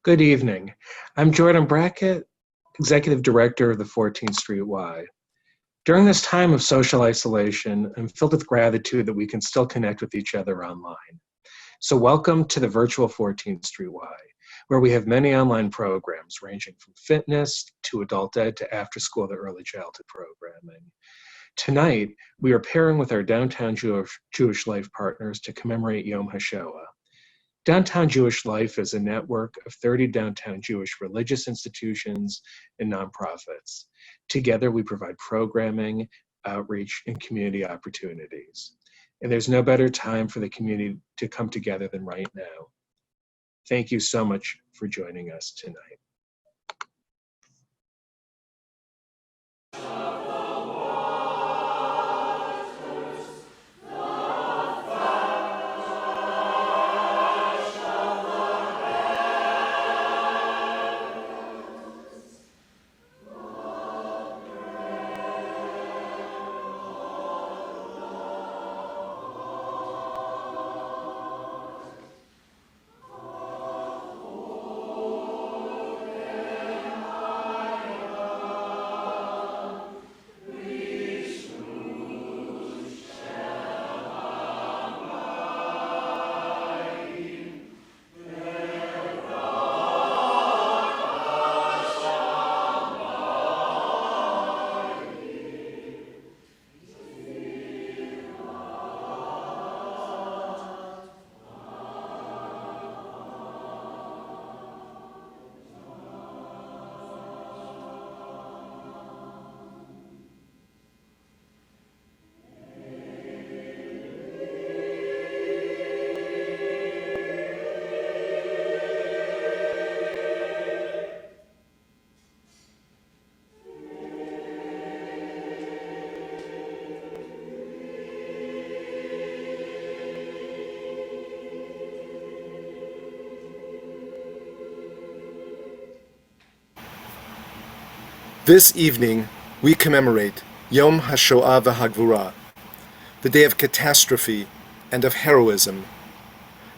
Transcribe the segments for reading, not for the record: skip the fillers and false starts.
Good evening. I'm Jordan Brackett, Executive Director of the 14th Street Y. During this time of social isolation, I'm filled with gratitude that we can still connect with each other online. So welcome to the virtual 14th Street Y, where we have many online programs ranging from fitness to adult ed to after school to early childhood programming. Tonight, we are pairing with our Downtown Jewish Life partners to commemorate Yom HaShoah. Downtown Jewish Life is a network of 30 downtown Jewish religious institutions and nonprofits. Together, we provide programming, outreach, and community opportunities. And there's no better time for the community to come together than right now. Thank you so much for joining us tonight. This evening, we commemorate Yom HaShoah v'Hagvura, the day of catastrophe and of heroism,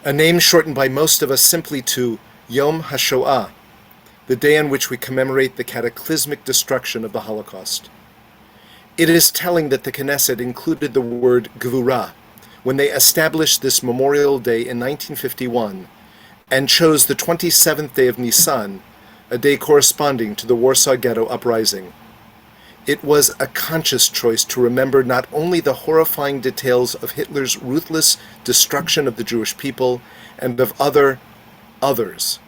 a name shortened by most of us simply to Yom HaShoah, the day on which we commemorate the cataclysmic destruction of the Holocaust. It is telling that the Knesset included the word Gvura when they established this Memorial Day in 1951 and chose the 27th day of Nisan, a day corresponding to the Warsaw Ghetto Uprising. It was a conscious choice to remember not only the horrifying details of Hitler's ruthless destruction of the Jewish people and of others.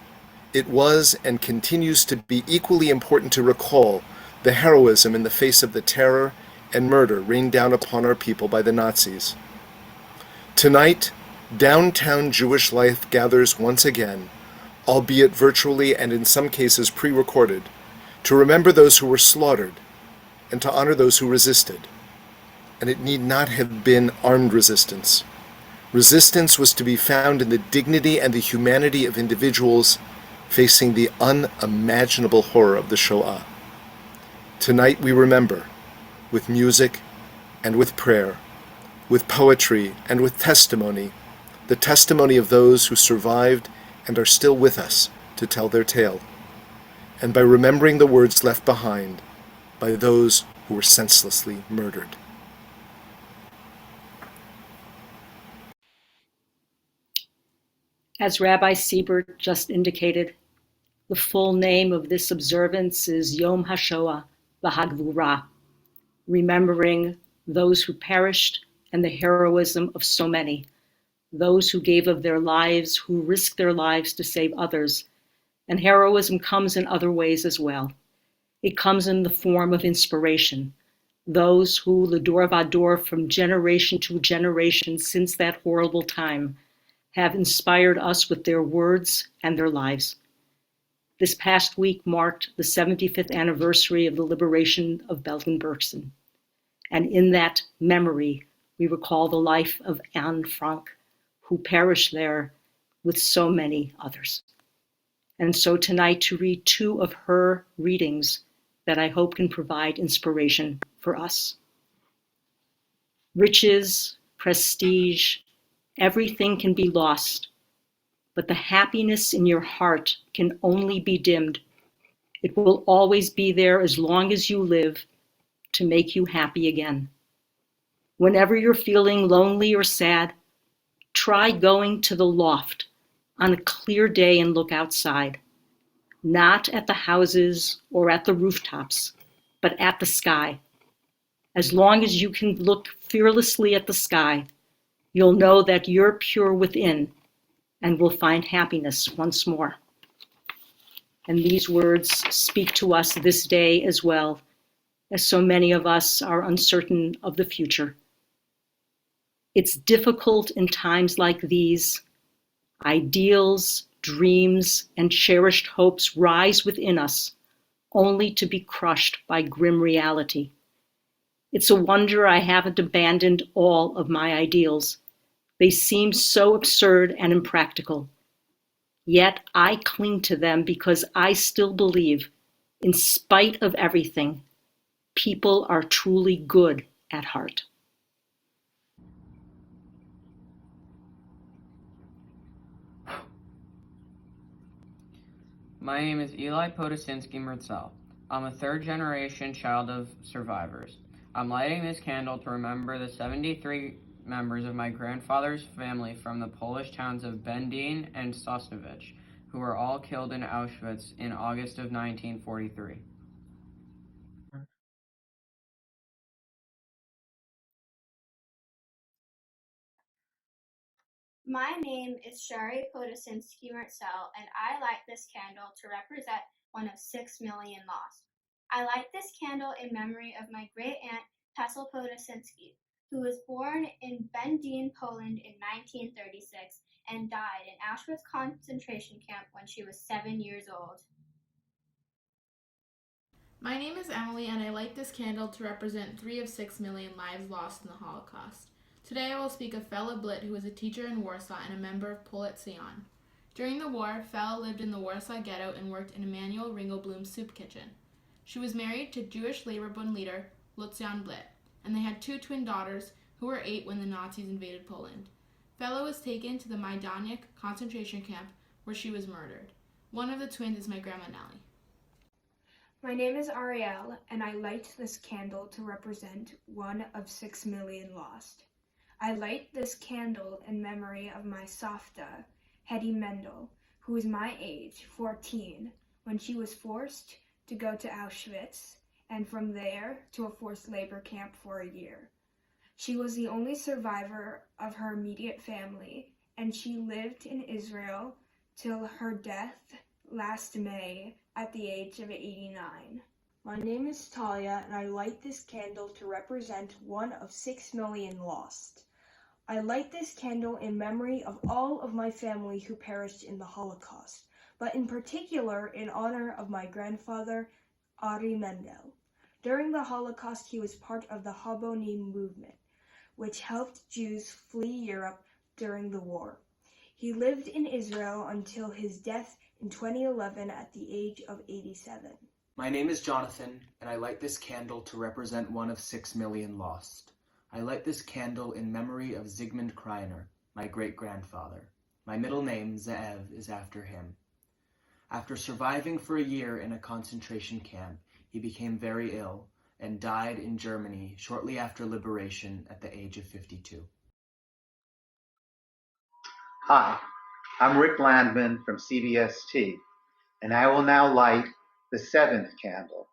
It was and continues to be equally important to recall the heroism in the face of the terror and murder rained down upon our people by the Nazis. Tonight, Downtown Jewish Life gathers once again, albeit virtually and in some cases pre-recorded, to remember those who were slaughtered and to honor those who resisted. And it need not have been armed resistance. Resistance was to be found in the dignity and the humanity of individuals facing the unimaginable horror of the Shoah. Tonight we remember, with music and with prayer, with poetry and with testimony, the testimony of those who survived and are still with us to tell their tale, and by remembering the words left behind by those who were senselessly murdered. As Rabbi Siebert just indicated, the full name of this observance is Yom HaShoah v'Hagvura, remembering those who perished and the heroism of so many, those who gave of their lives, who risked their lives to save others. And heroism comes in other ways as well. It comes in the form of inspiration. Those who, L'Dor Vador, from generation to generation since that horrible time, have inspired us with their words and their lives. This past week marked the 75th anniversary of the liberation of Bergen-Belsen. And in that memory, we recall the life of Anne Frank, who perished there with so many others. And so tonight to read two of her readings that I hope can provide inspiration for us. Riches, prestige, everything can be lost, but the happiness in your heart can only be dimmed. It will always be there as long as you live to make you happy again. Whenever you're feeling lonely or sad, try going to the loft on a clear day and look outside, not at the houses or at the rooftops, but at the sky. As long as you can look fearlessly at the sky, you'll know that you're pure within and will find happiness once more. And these words speak to us this day as well, as so many of us are uncertain of the future. It's difficult in times like these. Ideals, dreams, and cherished hopes rise within us, only to be crushed by grim reality. It's a wonder I haven't abandoned all of my ideals. They seem so absurd and impractical. Yet I cling to them because I still believe, in spite of everything, people are truly good at heart. My name is Eli Podosinsky Merzel. I'm a third-generation child of survivors. I'm lighting this candle to remember the 73 members of my grandfather's family from the Polish towns of Będzin and Sosnowiec, who were all killed in Auschwitz in August of 1943. My name is Shari Podosinsky Merzel, and I light this candle to represent one of 6 million lost. I light this candle in memory of my great-aunt Tessel Podosinsky, who was born in Będzin, Poland in 1936 and died in Auschwitz concentration camp when she was 7 years old. My name is Emily, and I light this candle to represent 3 of 6 million lives lost in the Holocaust. Today I will speak of Fela Blit, who was a teacher in Warsaw and a member of Polet Sion. During the war, Fela lived in the Warsaw ghetto and worked in Emanuel Ringelblum's soup kitchen. She was married to Jewish Labor Bund leader Lucian Blit, and they had 2 twin daughters who were 8 when the Nazis invaded Poland. Fela was taken to the Majdanek concentration camp where she was murdered. One of the twins is my grandma Nellie. My name is Ariel, and I light this candle to represent 1 of 6 million lost. I light this candle in memory of my Safta, Hetty Mendel, who was my age, 14, when she was forced to go to Auschwitz, and from there to a forced labor camp for a year. She was the only survivor of her immediate family, and she lived in Israel till her death last May at the age of 89. My name is Talia, and I light this candle to represent 1 of 6 million lost. I light this candle in memory of all of my family who perished in the Holocaust, but in particular in honor of my grandfather, Ari Mendel. During the Holocaust, he was part of the Habonim movement, which helped Jews flee Europe during the war. He lived in Israel until his death in 2011 at the age of 87. My name is Jonathan, and I light this candle to represent 1 of 6 million lost. I light this candle in memory of Zygmunt Kreiner, my great-grandfather. My middle name, Ze'ev, is after him. After surviving for a year in a concentration camp, he became very ill and died in Germany shortly after liberation at the age of 52. Hi, I'm Rick Landman from CBST, and I will now light the 7th candle.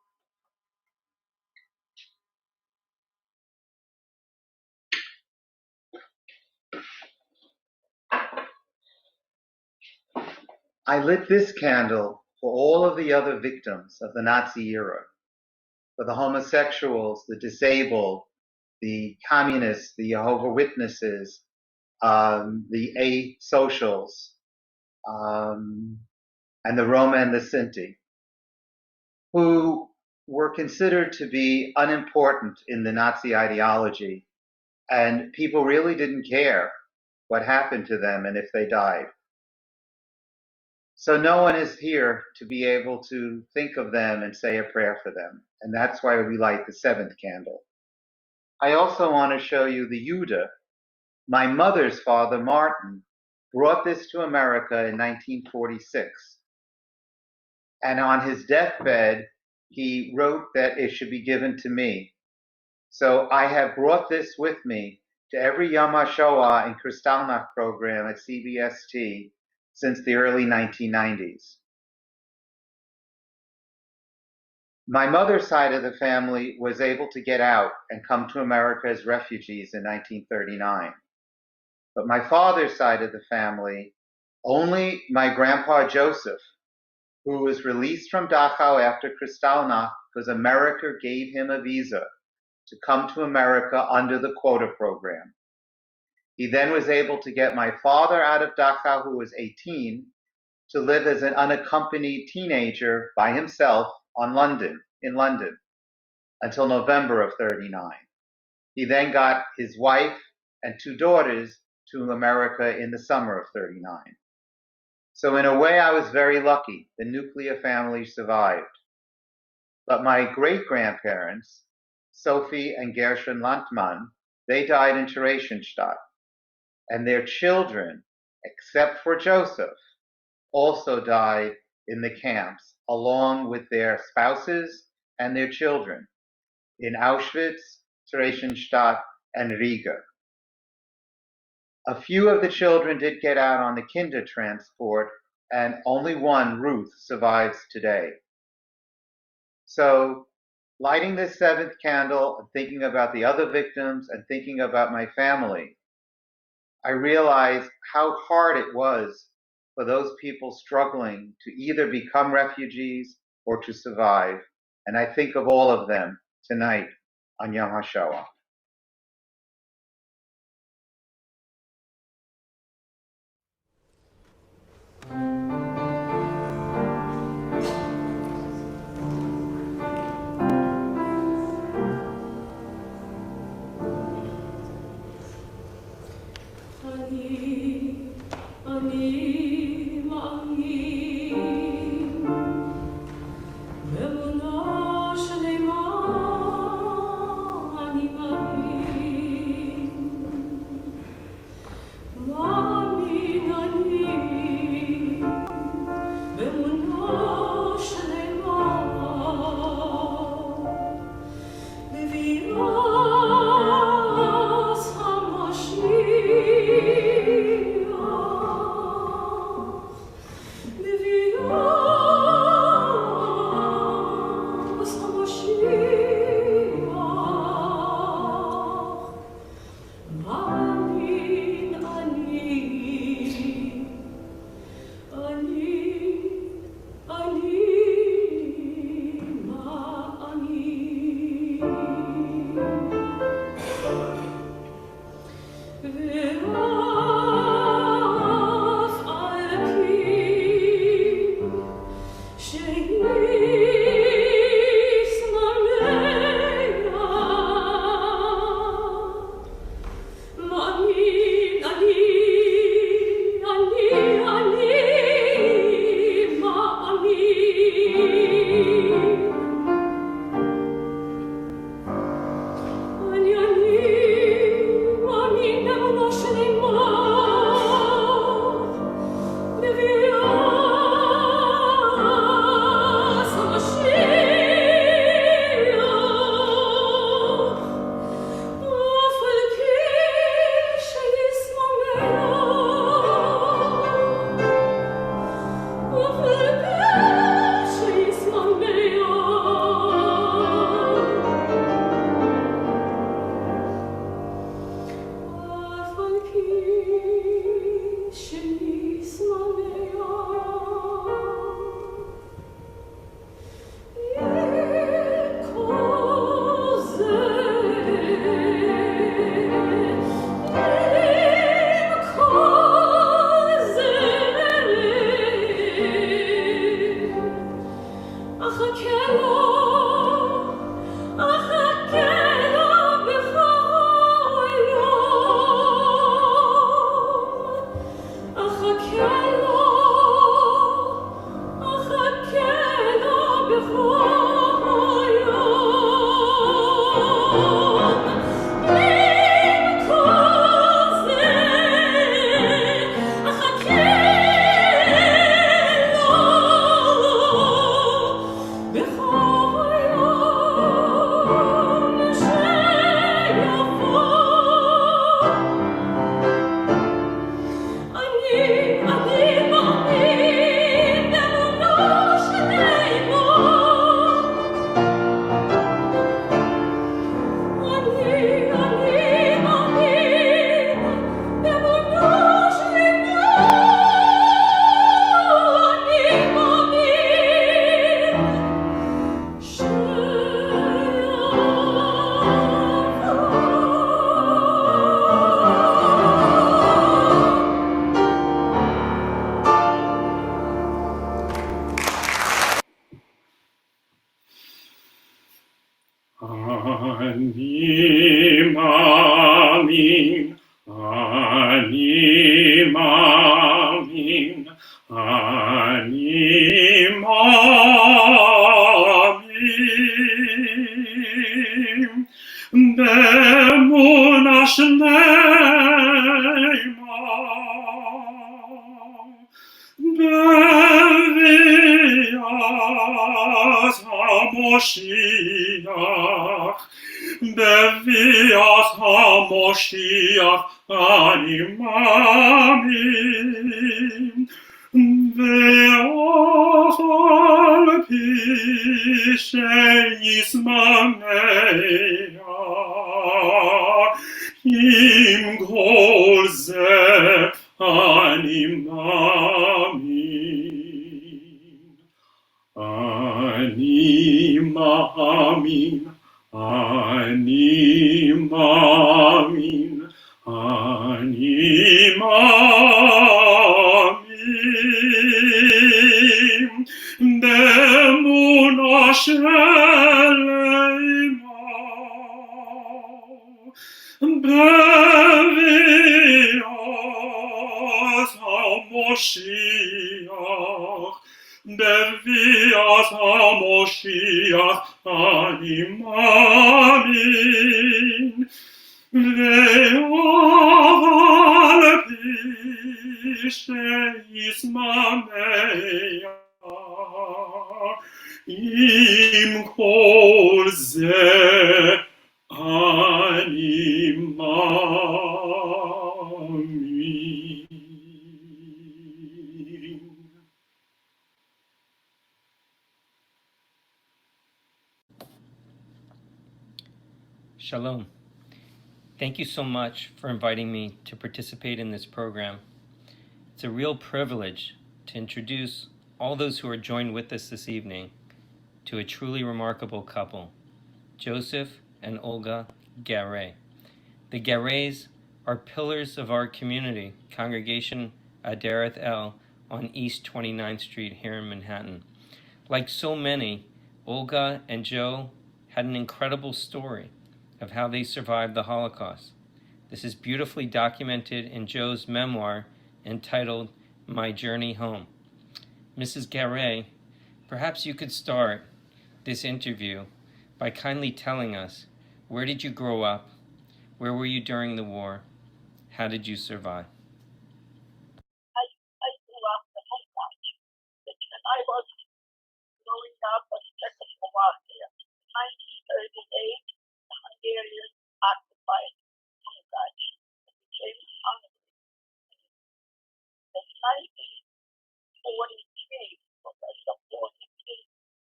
I lit this candle for all of the other victims of the Nazi era, for the homosexuals, the disabled, the communists, the Jehovah's Witnesses, the asocials, and the Roma and the Sinti, who were considered to be unimportant in the Nazi ideology, and people really didn't care what happened to them and if they died. So no one is here to be able to think of them and say a prayer for them, and that's why we light the 7th candle. I also want to show you the Jude, my mother's father, Martin, brought this to America in 1946. And on his deathbed, he wrote that it should be given to me. So I have brought this with me to every Yom HaShoah and Kristallnacht program at CBST since the early 1990s. My mother's side of the family was able to get out and come to America as refugees in 1939. But my father's side of the family, only my grandpa Joseph, who was released from Dachau after Kristallnacht because America gave him a visa to come to America under the quota program. He then was able to get my father out of Dachau, who was 18, to live as an unaccompanied teenager by himself in London, until November of 39. He then got his wife and 2 daughters to America in the summer of 39. So in a way, I was very lucky. The nuclear family survived. But my great-grandparents, Sophie and Gershon Landmann, they died in Theresienstadt. And their children, except for Joseph, also died in the camps, along with their spouses and their children, in Auschwitz, Theresienstadt, and Riga. A few of the children did get out on the Kinder transport, and only one, Ruth, survives today. So, lighting this 7th candle and thinking about the other victims and thinking about my family, I realized how hard it was for those people struggling to either become refugees or to survive. And I think of all of them tonight on Yom HaShoah. Bemuna Shlema, Bevias HaMoshiach, Bevias HaMoshiach, Ani Mamin, Ve'achal pi she'yismanea, Im kol ze Ani Mamin. Ani Mamin, Ani Mamin, Ani Mamin, Bemuna Shlema, Bevias HaMoshiach, Bevias HaMoshiach, Ani Mamin, Ve'aval pi she'yismanea, Im kol ze Ani Mamin. Shalom. Thank you so much for inviting me to participate in this program. It's a real privilege to introduce all those who are joined with us this evening to a truly remarkable couple, Joseph and Olga Garay. The Garays are pillars of our community, Congregation Adereth El on East 29th Street here in Manhattan. Like so many, Olga and Joe had an incredible story of how they survived the Holocaust. This is beautifully documented in Joe's memoir entitled My Journey Home. Mrs. Garay, perhaps you could start this interview by kindly telling us, where did you grow up? Where were you during the war? How did you survive? I grew up in Hungary, and I was growing up in Czechoslovakia. In 1938, the Hungarians occupied Hungary and became Hungary. In 1943,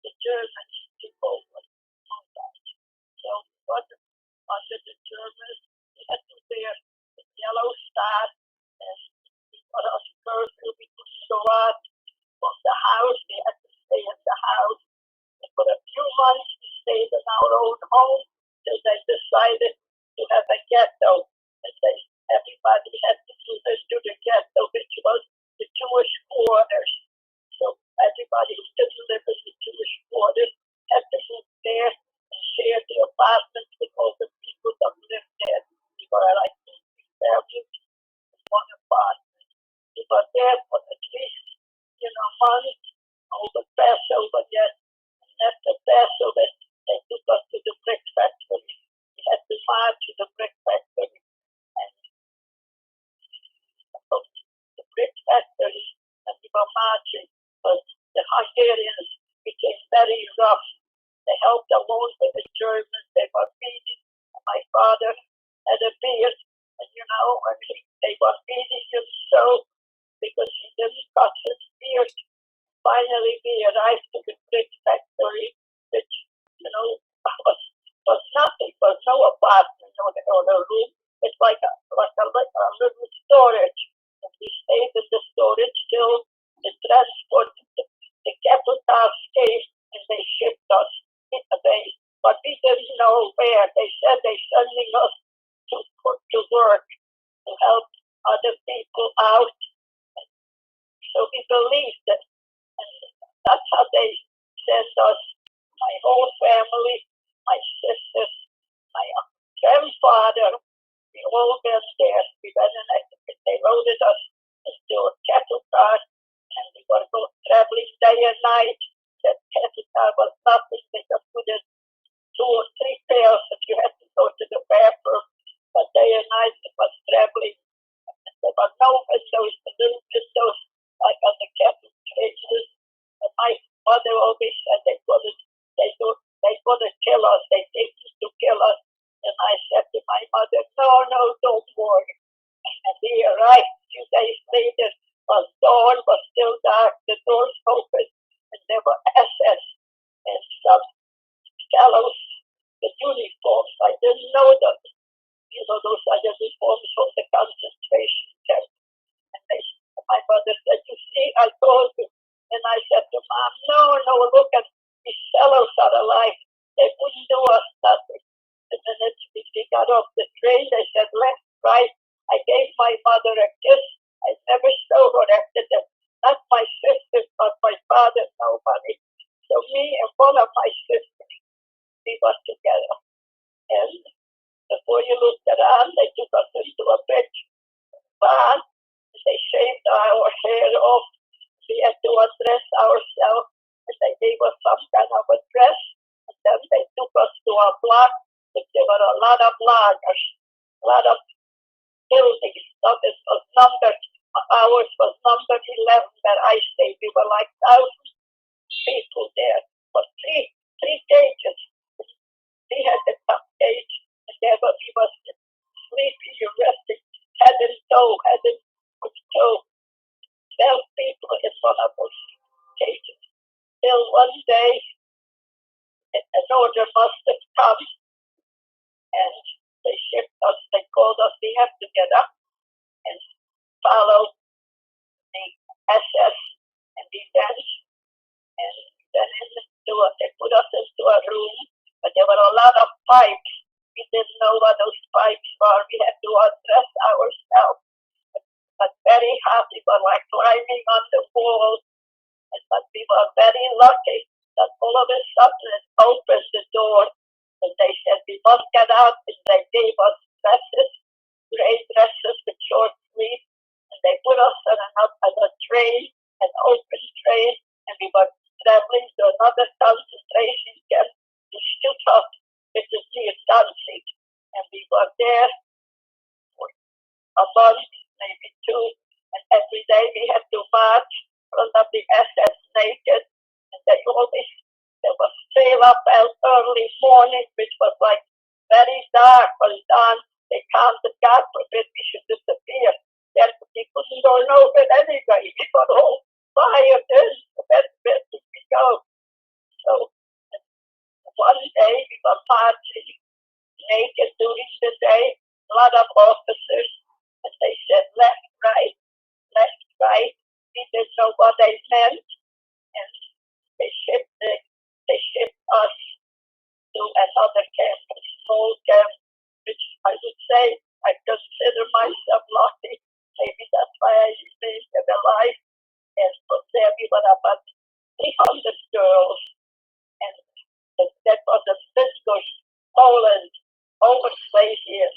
the Germans took over Hungary. So it wasn't under the Germans. We had to wear the yellow star, and we got us curfew. We couldn't go out from the house. We had to stay in the house. And for a few months, we stayed in our own home till they decided to have a ghetto. And everybody had to move into the ghetto, which was the Jewish quarters. So everybody who didn't live in the Jewish quarters had to move there and share the apartments with all the people that lived there. We were like 3 families in one apartment. We were there for at least, months over Passover yet. And after Passover, they took us to the brick factory. We had to march to the brick factory. And the brick factory, and we were marching, but the Hungarians became very rough. They helped along with the Germans. They were beating. My father had a beard, and they were beating him so because he didn't cut his beard. Finally, we arrived to the brick factory, which was nothing, was no apartment or a room. It's like a little storage. And we stayed in the storage till the transport, the cattle cars came, and they shipped us away. But we didn't know where. They said they're sending us to work, to help other people out. So we believed it. And that's how they sent us, my whole family, my sisters, my grandfather. We all went there. We went and they loaded us into a cattle car, and we were traveling day and night. That cattle car was nothing. They could put it 2 or 3 pairs if you had to go to the bathroom. But day and night it was traveling. There were no windows, the little windows like on the cabin cages. And my mother always said they couldn't kill us. They used to kill us. And I said to my mother, no, don't worry. And we arrived a few days later. The dawn was still dark. The doors open, and there were SS and some fellows, the uniforms. I didn't know them. You know, those are the uniforms from the concentration camp. And my mother said, you see, I told you. And I said to Mom, no, look at these fellows are alive. They wouldn't do us nothing. And then we got off the train. They said, left, right. I gave my mother a kiss. I never saw her after that. Not my sisters, not my father, nobody. So me and one of my sisters, we were together. And before you looked around, they took us into a big barn. They shaved our hair off. We had to undress ourselves. And they gave us some kind of a dress. And then they took us to a block. There were a lot of loggers, a lot of buildings. It was numbered. Ours was number 11 where I stayed. We were like 1,000 people there. But three cages. We had the top cage, and there we was sleeping, resting, head and toe. 12 people in one of those cages. Till one day, an order must have come, and they shipped us. They called us. We have to get up and follow the SS, and we danced, and then they put us into a room, but there were a lot of pipes. We didn't know what those pipes were. We had to undress ourselves, but very hot. We were like climbing on the wall, but we were very lucky that all of a sudden it opened the door, and they said we must get out, and they gave us dresses, gray dresses with short sleeves. And they put us on a train, an open train, and we were traveling to another concentration camp to Stuttgart, which is near Danzig. And we were there for a month, maybe 2, and every day we had to march in front of the SS naked. And there was sail up early morning, which was like very dark, was dawn. They counted, God forbid we should disappear. That we couldn't go nowhere anyway. We got all fired in. Where did we go? So one day we were marching naked during the day. A lot of officers, and they said left, right. We didn't know what they meant, and they shipped us to another camp, a small camp, which I would say I consider myself lucky. Maybe that's why I remained alive. And from there we were about 300 girls. And that was a Bydgoszcz, Poland, over Slavian.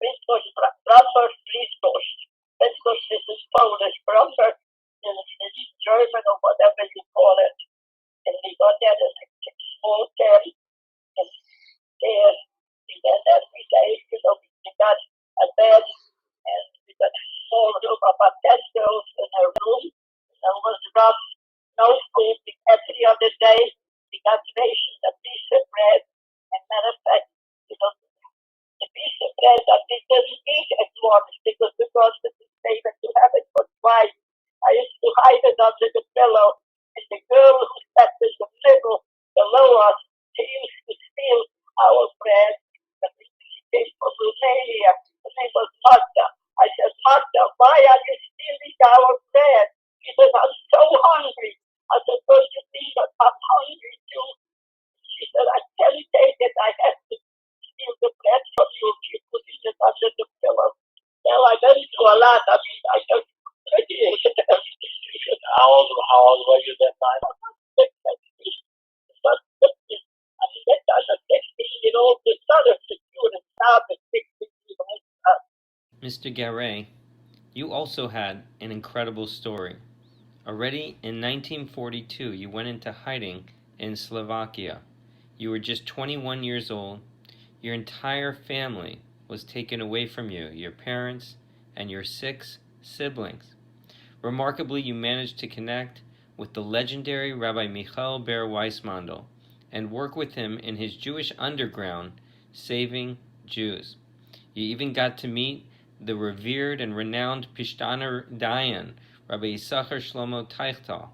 Bydgoszcz, Bramberg, Bydgoszcz. Bydgoszcz is in Polish, Bramberg is German or whatever you call it. And we got there in a small camp. And there we went every day. We got a bed, and we got a small room, about 10 girls in a room. It was rough, no food. Every other day, we got rationed a piece of bread. And matter of fact, the piece of bread that we didn't eat at once because the government is able to have it for twice. I used to hide it under the pillow, and the girl who sat in the middle below us, she used to steal our bread. She came from Romania. Her name was Marta. I said, Marta, why are you stealing our bread? She said, I'm so hungry. I said, don't you think that I'm hungry too? She said, I can't take it. I have to steal the bread from you if you put it under the pillow. Well, I went through a lot. I mean, I just radiated everything. How old were you that time? But I mean, that time a 16-year-old was not a secure and now the 16-year-old. Mr. Garay, you also had an incredible story. Already in 1942, you went into hiding in Slovakia. You were just 21 years old. Your entire family was taken away from you, your parents and your 6 siblings. Remarkably, you managed to connect with the legendary Rabbi Michael Ber Weissmandel and work with him in his Jewish underground, saving Jews. You even got to meet the revered and renowned Pishtaner Dayan, Rabbi Yisachar Shlomo Teichtal.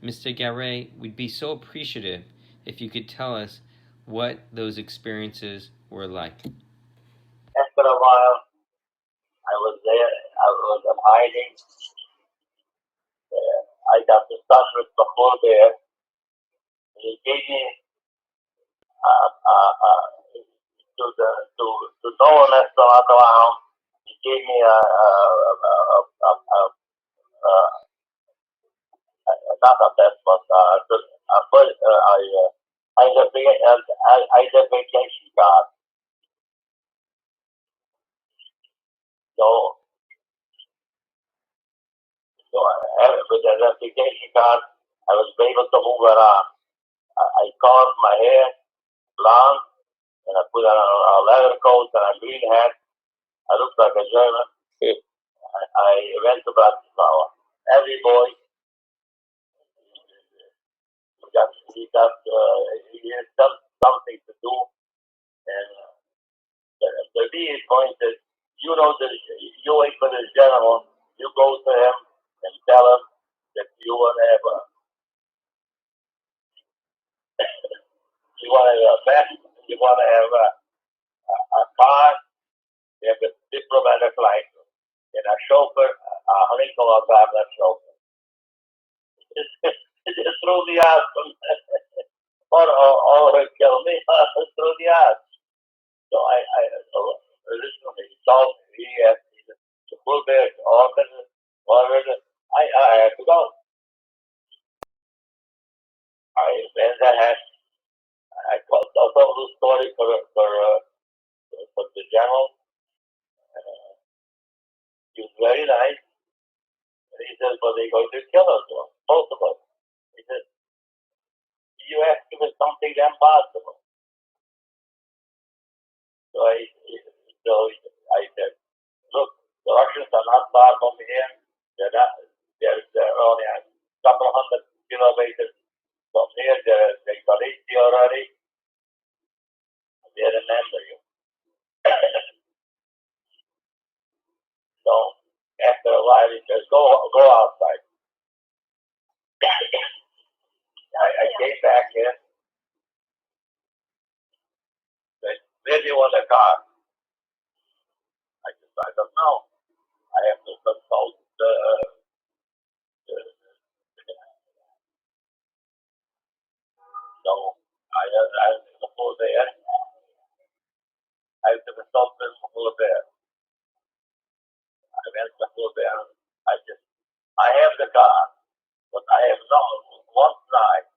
Mr. Garay, we'd be so appreciative if you could tell us what those experiences were like. After a while, I was there. I was hiding. I got to touch with the whole there. He gave me to no one else around. He gave me not a test, but I did vacation card. So with that application card, I was able to move around. I colored my hair blonde, and I put on a leather coat and a green hat. I looked like a German. I went to Bratislava. Every boy he has something to do, and the D is going to, you wait for the general, you go to him and tell him that you want to have you want to have a vest, you want to have a car, you have a diplomatic license, and a chauffeur, a Holocaust chauffeur. Just throw the ass or kill me, throw the ass. So I originally told he had the full bear ordered. I had to go. Then I told the story for the general. He was very nice. And he said, "But they're going to kill us, both of us." He said, "You ask me for something impossible." So I said, "Look, the Russians are not far from here. They're not. They're only a couple of hundred kilometers from here. They Galicia already. They remember you." So after a while, he says, "Go outside." I came back in. Said, "Where do you want a car?" I said, "I don't know. I have to consult so I before there, I have to consult them before there. I went before there. I have the car, but I have no one side.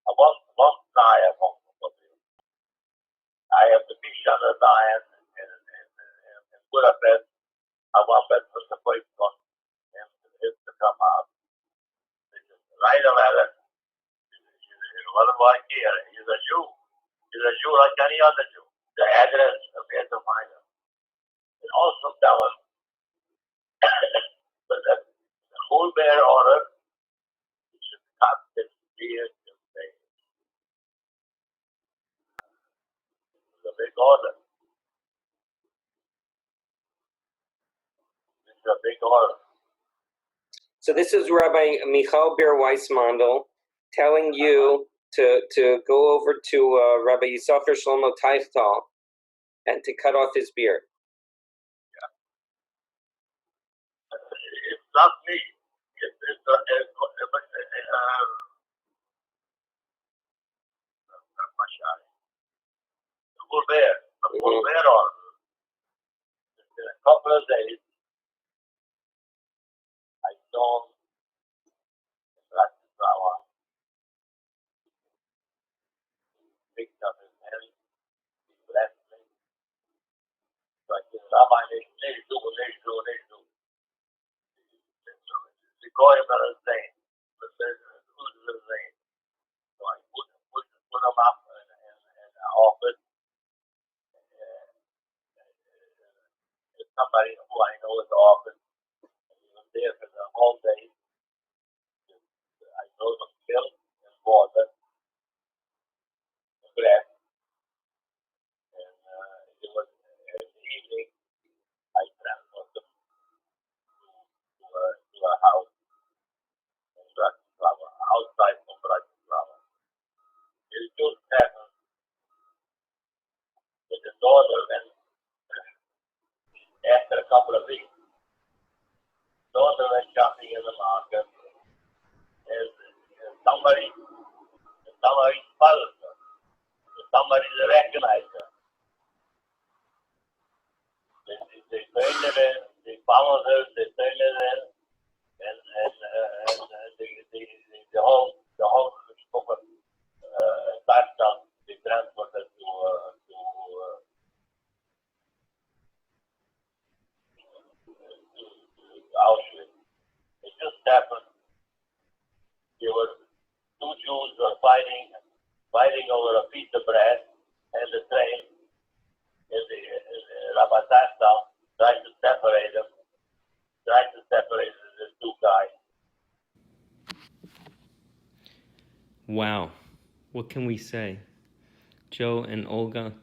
One side of home. I have to be shut at Diane and Budapest. I want that for the place on him to come out. Write a letter. What do I care? He's a Jew. He's a Jew like any other Jew. The address of the minor. And also tell him that the whole bear order should not disappear. It's a big order. It's a big order. So this is Rabbi Michael Ber Weissmandel telling you to go over to Rabbi Yisachar Shlomo Teichtal and to cut off his beard. It's not me. It's the full bear. The full bear order. In a couple of days, I saw Bratislava picked up his hand. He blessed me. So I said, "Rabbi, let's do. The Goyim are insane. Who's insane?" So I put them up office. Somebody who I know in the office. He was there for the whole day. I know the milk and water, bread, and it was in the evening. I transferred them to a house in Bratislava, outside from Bratislava. It just happened with the daughter, and after a couple of weeks, daughter went shopping in the market, and somebody followed her. Somebody recognized her. They turned it in, they followed her, they turned it in, and the whole spoke touchdown, they transferred it to Auschwitz. It just happened. There were two Jews were fighting over a piece of bread, and the train, and the Rabbi Touchdown tried to separate the two guys. Wow, what can we say? Joe and Olga,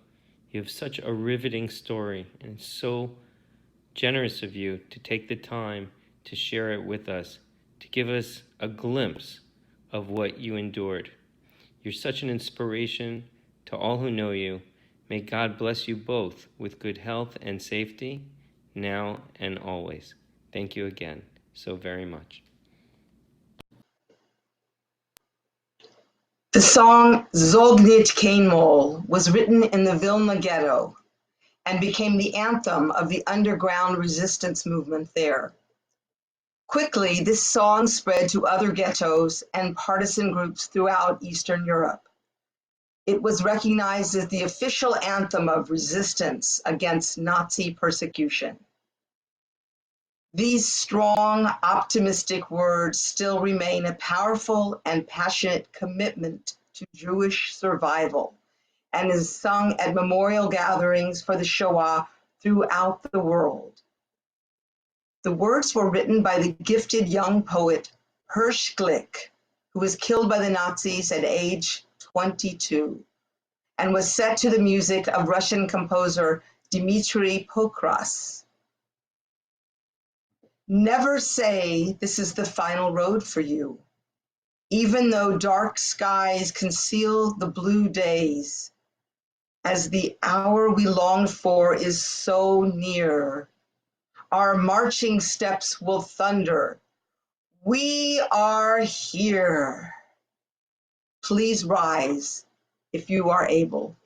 you have such a riveting story, and it's so generous of you to take the time to share it with us, to give us a glimpse of what you endured. You're such an inspiration to all who know you. May God bless you both with good health and safety, now and always. Thank you again so very much. The song Zolgnit Kainmol was written in the Vilna ghetto and became the anthem of the underground resistance movement there. Quickly, this song spread to other ghettos and partisan groups throughout Eastern Europe. It was recognized as the official anthem of resistance against Nazi persecution. These strong, optimistic words still remain a powerful and passionate commitment to Jewish survival and is sung at memorial gatherings for the Shoah throughout the world. The words were written by the gifted young poet Hirsch Glick, who was killed by the Nazis at age 22, and was set to the music of Russian composer Dmitri Prokofiev. Never say this is the final road for you, even though dark skies conceal the blue days, as the hour we longed for is so near. Our marching steps will thunder. We are here. Please rise if you are able.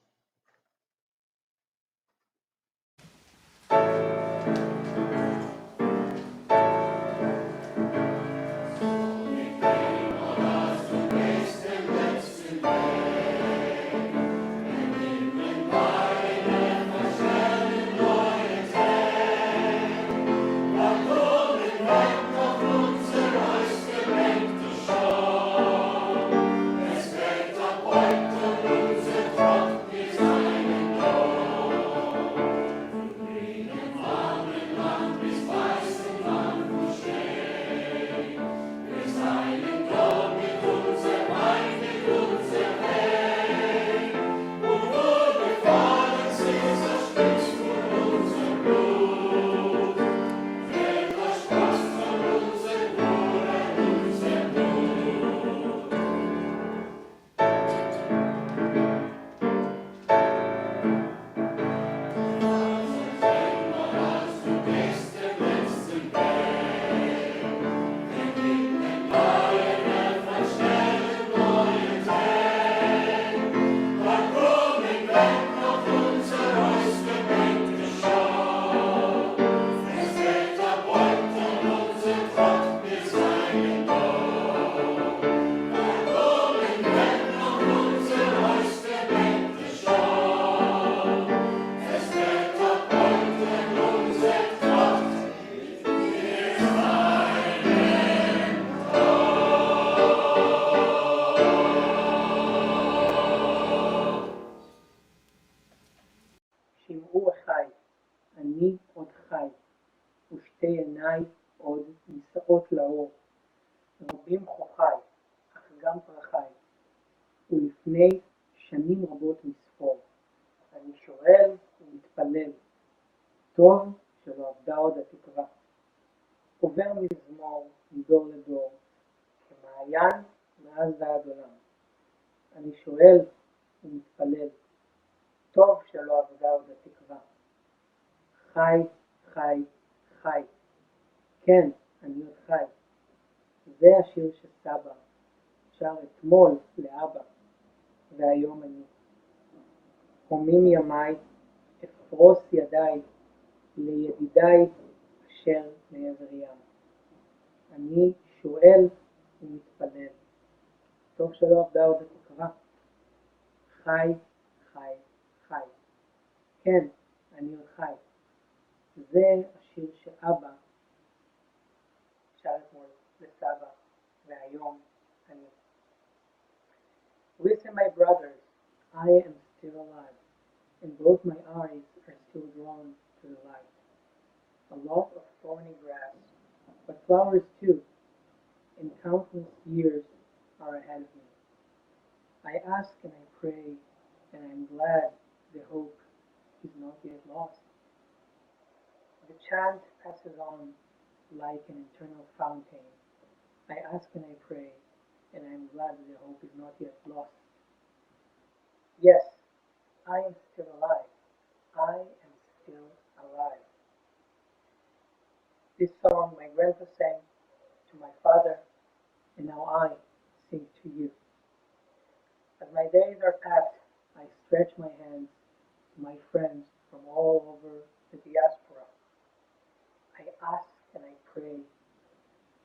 אני עוד חי, ושתי עיניי עוד נישאות לאור. רבים חוכי, אך גם פרחי, ולפני שנים רבות מספור. אני שואל ומתפלל, טוב שלא אבדה עוד התקווה. עובר מזמור מדור לדור, כמעיין מאז ועד עולם. אני שואל ומתפלל, טוב שלא אבדה עוד התקווה. חי, חי, חי, כן, אני עוד חי. זה השיר שסבא שר אתמול לאבא, והיום אני. הומים ימיי, אפרוס ידיי, לידידיי אשר מעבר ים. אני שואל ומתפלל, טוב שלא אבדה עוד התקווה. חי, חי, חי, כן, אני עוד חי. זה השיר שאבא שר אתמול לסבא, והיום אני. Listen, my brothers, I am still alive, and both my eyes are still drawn to the light. A lot of thorny grass, but flowers too, and countless years are ahead of me. I ask and I pray, and I am glad the hope is not yet lost. The chant passes on like an eternal fountain. I ask and I pray, and I am glad that the hope is not yet lost. Yes, I am still alive. I am still alive. This song my grandpa sang to my father, and now I sing to you. As my days are packed, I stretch my hands to my friends from all over the diaspora. I ask and I pray,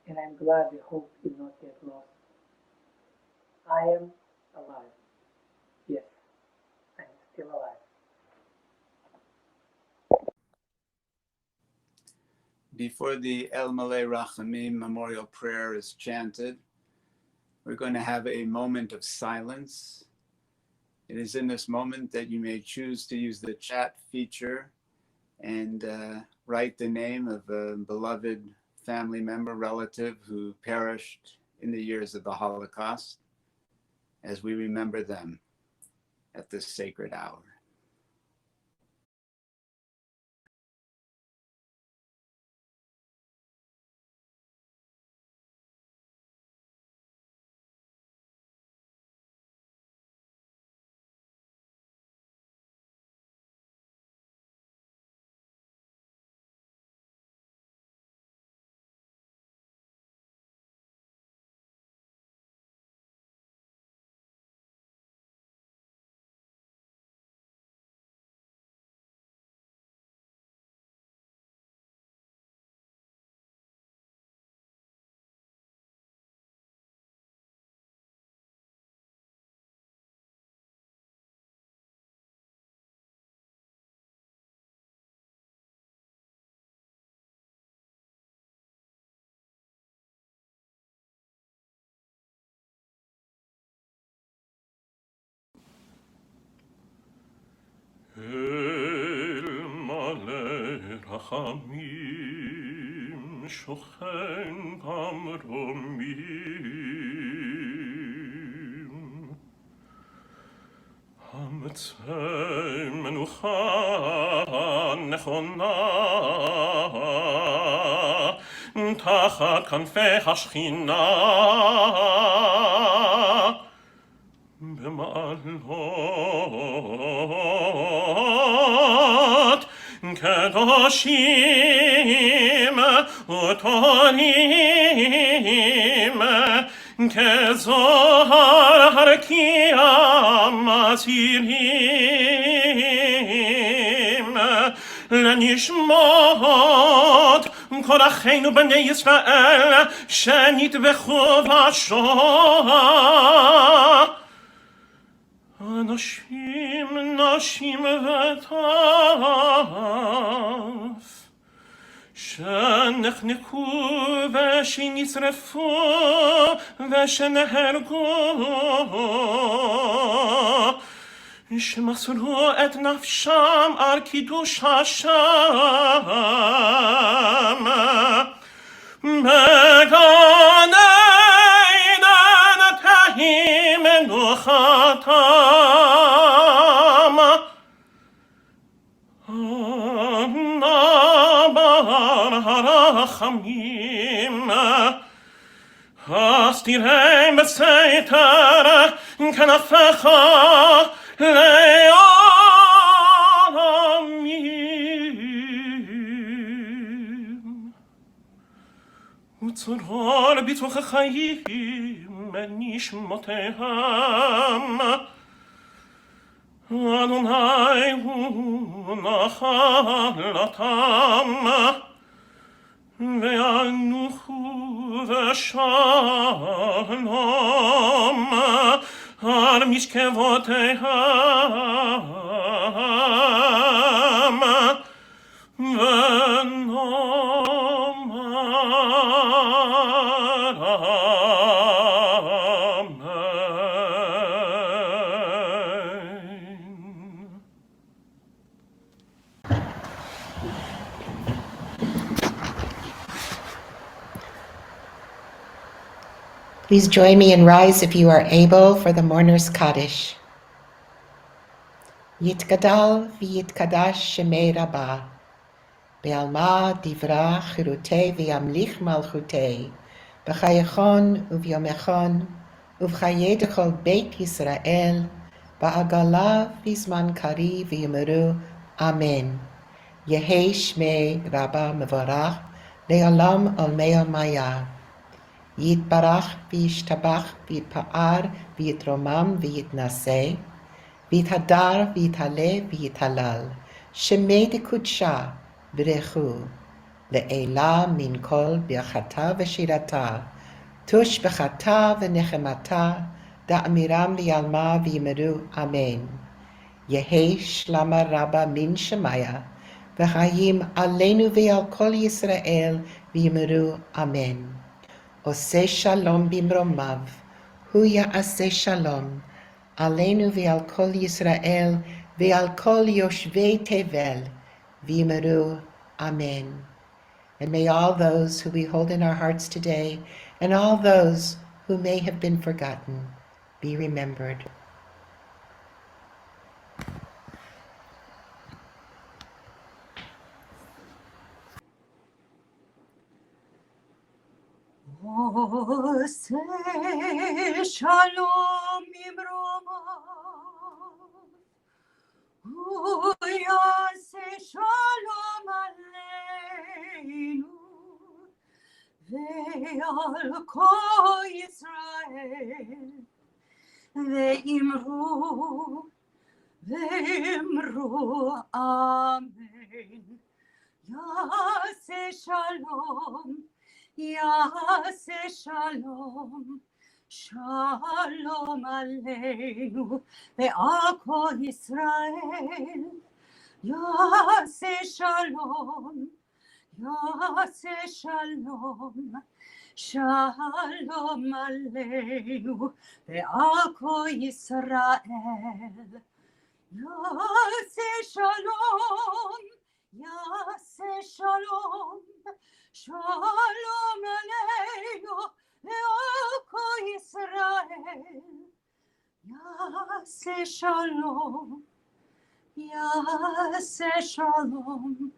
and I'm glad the hope is not yet lost. I am alive. Yes, I'm still alive. Before the El Malay Rachamim memorial prayer is chanted, we're going to have a moment of silence. It is in this moment that you may choose to use the chat feature and write the name of a beloved family member, relative who perished in the years of the Holocaust as we remember them at this sacred hour. אל מלא רחמים שוכן במרומים המצא מנוחה נכונה תחת כנפי השכינה במעלות קדושים וטהורים כזוהר כי המזהירים לנשמות כל אחינו בני ישראל שנטבחו בשואה אנשים, נשים וטף שנחנקו ושנשרפו ושנהרגו שמסרו את נפשם על קידוש השם בגן עדן תהי מנוחתם נבר הרחמים הסתירם בסתר כנפיך לעולמים וצרור ביטוח חיים נשמותיהם אדוני הוא נחלתם וינוחו ושלום על משכבותיהם Please join me and rise if you are able for the Mourner's Kaddish. Yitgadal v'yitkadash shemei Rabbah, be'alma divra chirutei v'yamlich malchutei, b'chayechon uvyomechon, uv'chaye dechol beit Yisrael, ba'agala v'zman kari v'yimeru, Amen. Yehei shmei Rabbah mevorach, le'olam olmei olmaya. Yitbarach v'yishtabach v'yitpa'ar v'yitromam v'yitnaseh v'yithadar v'yithaleh v'yithalal shemei dekudsha b'rechu le'ela min kol birchata v'shirata tush b'chata v'nechemata da'amiram v'yalma v'yimeru Amen. Yehei shlama rabba min shemaya v'chayim aleinu v'al kol Yisrael v'yimeru Amen. Ose shalom bimromav, hu ya'aseh shalom, aleinu ve'al kol Yisrael, ve'al kol yoshvei tevel, v'yimeru Amen. And may all those who we hold in our hearts today, and all those who may have been forgotten, be remembered. Ose shalom imromav, hu yaseh shalom aleinu, ve'al kol Yisrael, ve'imru Amen. Yaseh shalom, Yaseh shalom, shalom aleinu, ve'al kol Yisrael. Yaseh shalom, Yaseh shalom, shalom aleinu, ve'al kol Yisrael. Yaseh shalom, Yaseh shalom, shalom aleinu, ve'al kol Yisrael. Yaseh shalom, Yaseh shalom,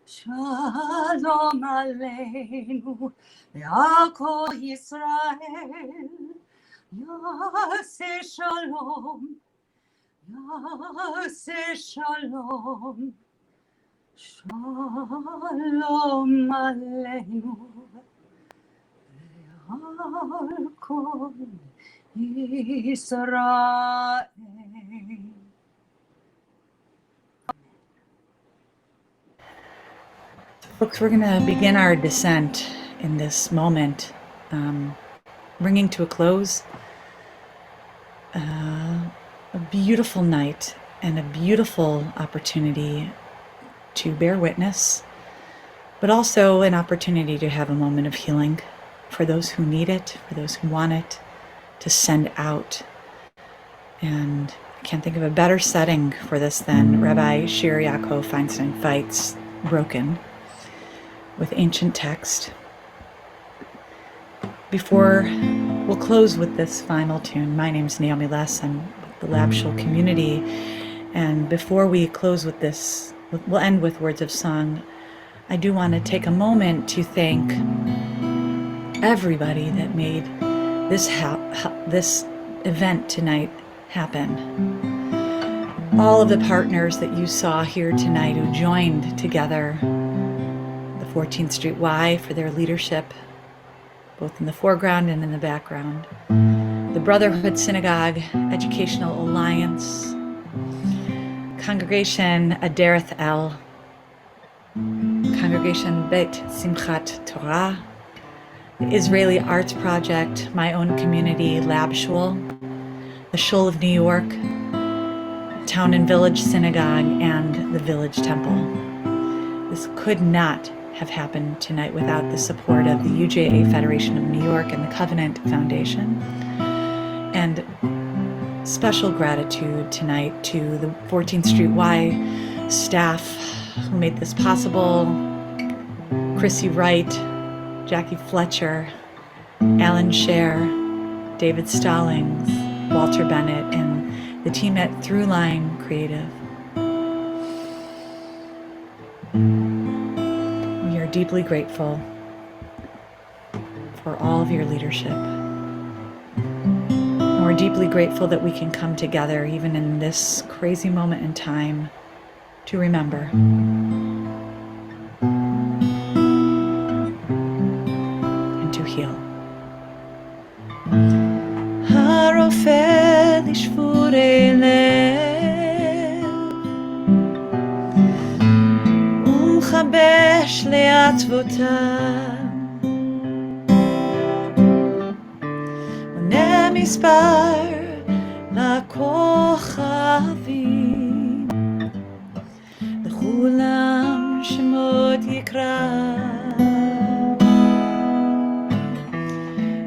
shalom aleinu, ve'al kol Yisrael. Yaseh shalom, Yaseh shalom, shalom aleinu, ve'al kol Yisrael. Folks, we're going to begin our descent in this moment, bringing to a close a beautiful night and a beautiful opportunity to bear witness, but also an opportunity to have a moment of healing for those who need it, for those who want it, to send out and Can't think of a better setting for this than Rabbi Shir Yaakov Feinstein Feit's Broken with ancient text. Before we'll close with this final tune, my name's Naomi Less, I'm with the Lab Shul community, and before we close with this, we'll end with words of song. I do want to take a moment to thank everybody that made this event tonight happen. All of the partners that you saw here tonight who joined together, the 14th Street Y for their leadership, both in the foreground and in the background. The Brotherhood Synagogue Educational Alliance, Congregation Adereth El, Congregation Bet Simchat Torah, the Israeli Arts Project, my own community, Lab Shul, the Shul of New York, Town and Village Synagogue, and the Village Temple. This could not have happened tonight without the support of the UJA Federation of New York and the Covenant Foundation. And special gratitude tonight to the 14th Street Y staff who made this possible. Chrissy Wright, Jackie Fletcher, Alan Scher, David Stallings, Walter Bennett, and the team at Throughline Creative. We are deeply grateful for all of your leadership. And we're deeply grateful that we can come together even in this crazy moment in time to remember. And to heal. הרופא לשבורי לב ומחבש לעצבותיו מונה מספר לכוכבים לכולם שמות יקרא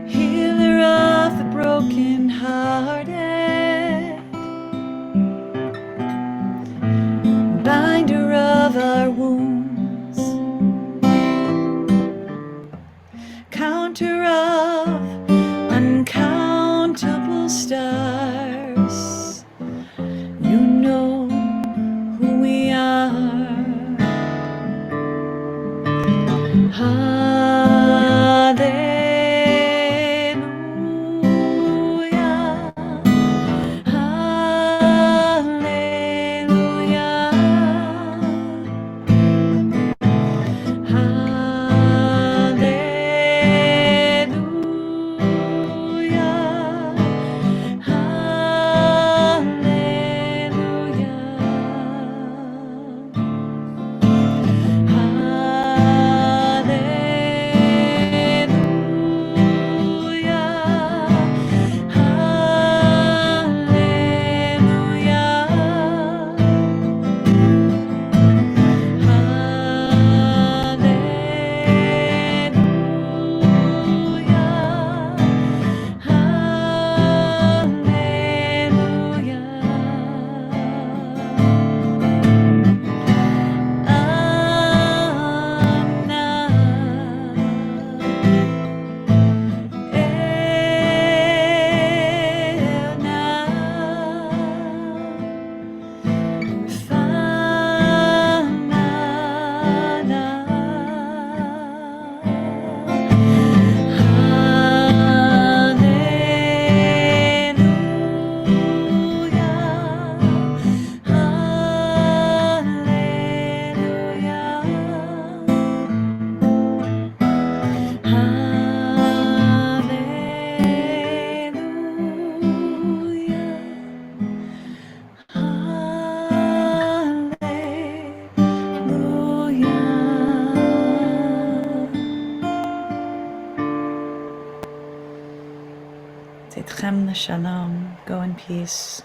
healer of the broken-hearted, binder of our wounds, counter of uncountable stars. You know who we are. Shalom. Go in peace.